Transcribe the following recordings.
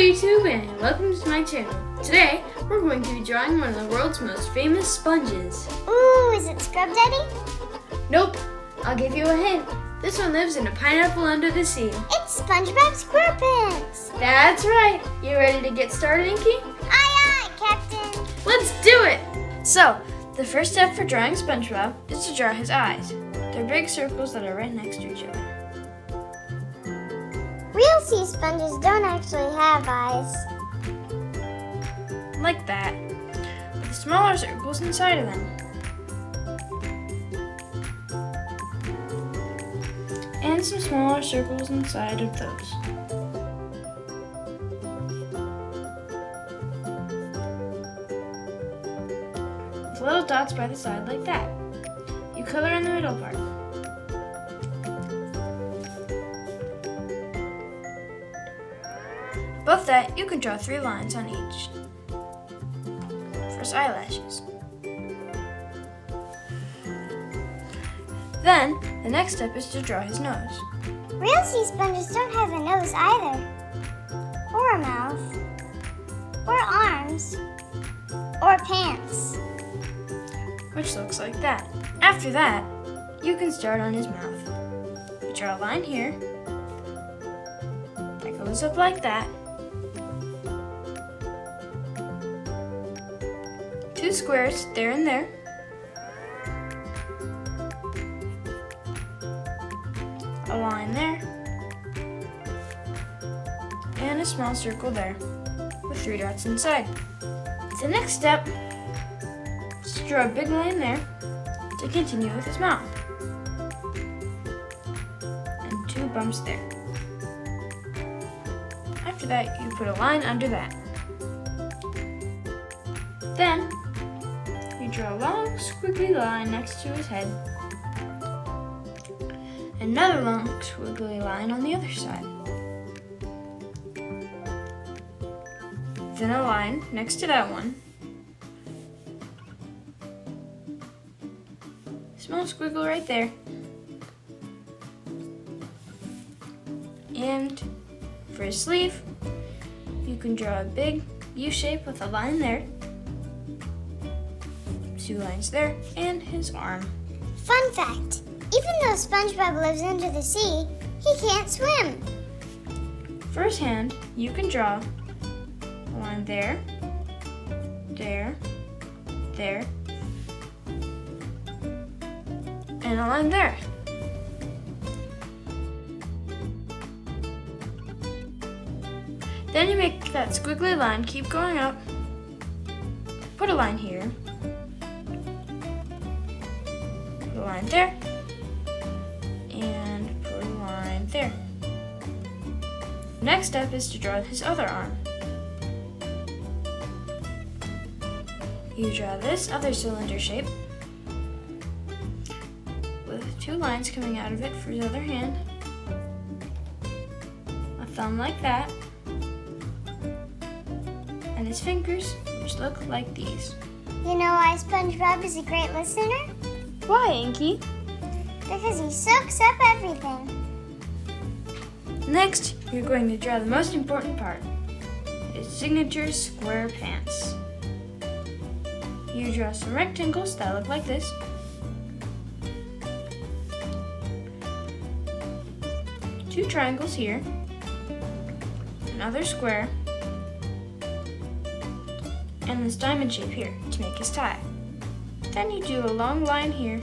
YouTube and welcome to my channel. Today, we're going to be drawing one of the world's most famous sponges. Ooh, is it Scrub Daddy? Nope, I'll give you a hint. This one lives in a pineapple under the sea. It's Spongebob Squarepants. That's right. You ready to get started, Inky? Aye, aye, Captain. Let's do it! So, the first step for drawing SpongeBob is to draw his eyes. They're big circles that are right next to each other. Real sea sponges don't actually have eyes. Like that, with smaller circles inside of them. And some smaller circles inside of those. With little dots by the side like that. You color in the middle part. Above that, you can draw 3 lines on each. First, eyelashes. Then, the next step is to draw his nose. Real sea sponges don't have a nose either. Or a mouth. Or arms. Or pants. Which looks like that. After that, you can start on his mouth. You draw a line here. That goes up like that. 2 squares there and there. A line there. And a small circle there with 3 dots inside. The next step is to draw a big line there to continue with his mouth. And 2 bumps there. After that, you put a line under that. Then, you draw a long squiggly line next to his head. Another long squiggly line on the other side. Then a line next to that one. Small squiggle right there. And for his sleeve, you can draw a big U shape with a line there. 2 lines there, and his arm. Fun fact, even though SpongeBob lives under the sea, he can't swim. For his hand, you can draw a line there, there, there, and a line there. Then you make that squiggly line keep going up, put a line here, put a line there, and put a line there. Next step is to draw his other arm. You draw this other cylinder shape with 2 lines coming out of it for his other hand, a thumb like that, and his fingers, which look like these. You know why SpongeBob is a great listener? Why, Inky? Because he soaks up everything. Next, you're going to draw the most important part, his signature square pants. You draw some rectangles that look like this. Two triangles here, another square, and this diamond shape here to make his tie. Then you do a long line here.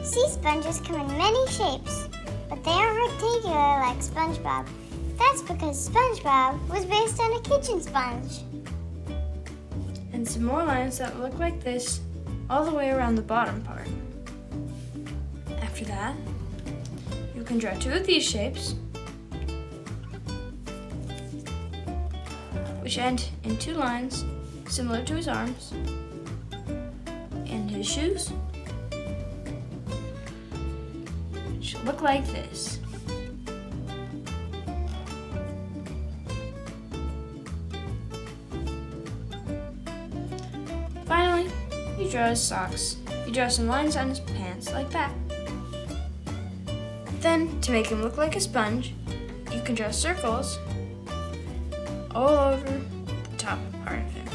Sea sponges come in many shapes, but they aren't rectangular like SpongeBob. That's because SpongeBob was based on a kitchen sponge. And some more lines that look like this all the way around the bottom part. After that, you can draw 2 of these shapes, which end in 2 lines similar to his arms and his shoes, which look like this. Finally, you draw his socks. You draw some lines on his pants like that. Then, to make him look like a sponge, you can draw circles all over the top part of him.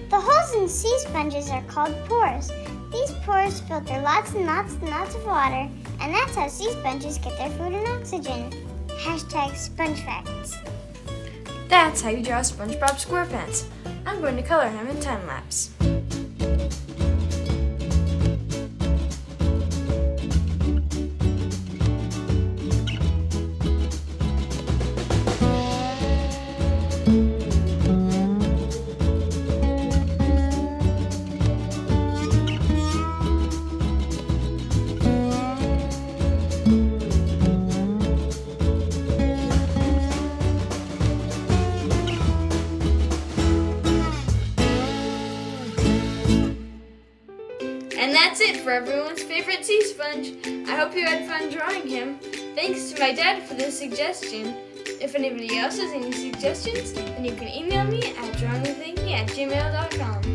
The holes in sea sponges are called pores. These pores filter lots and lots and lots of water, and that's how sea sponges get their food and oxygen. Hashtag sponge facts. That's how you draw Spongebob Squarepants. I'm going to color him in time lapse. And that's it for everyone's favorite sea sponge. I hope you had fun drawing him. Thanks to my dad for the suggestion. If anybody else has any suggestions, then you can email me at drawingwithinky@gmail.com.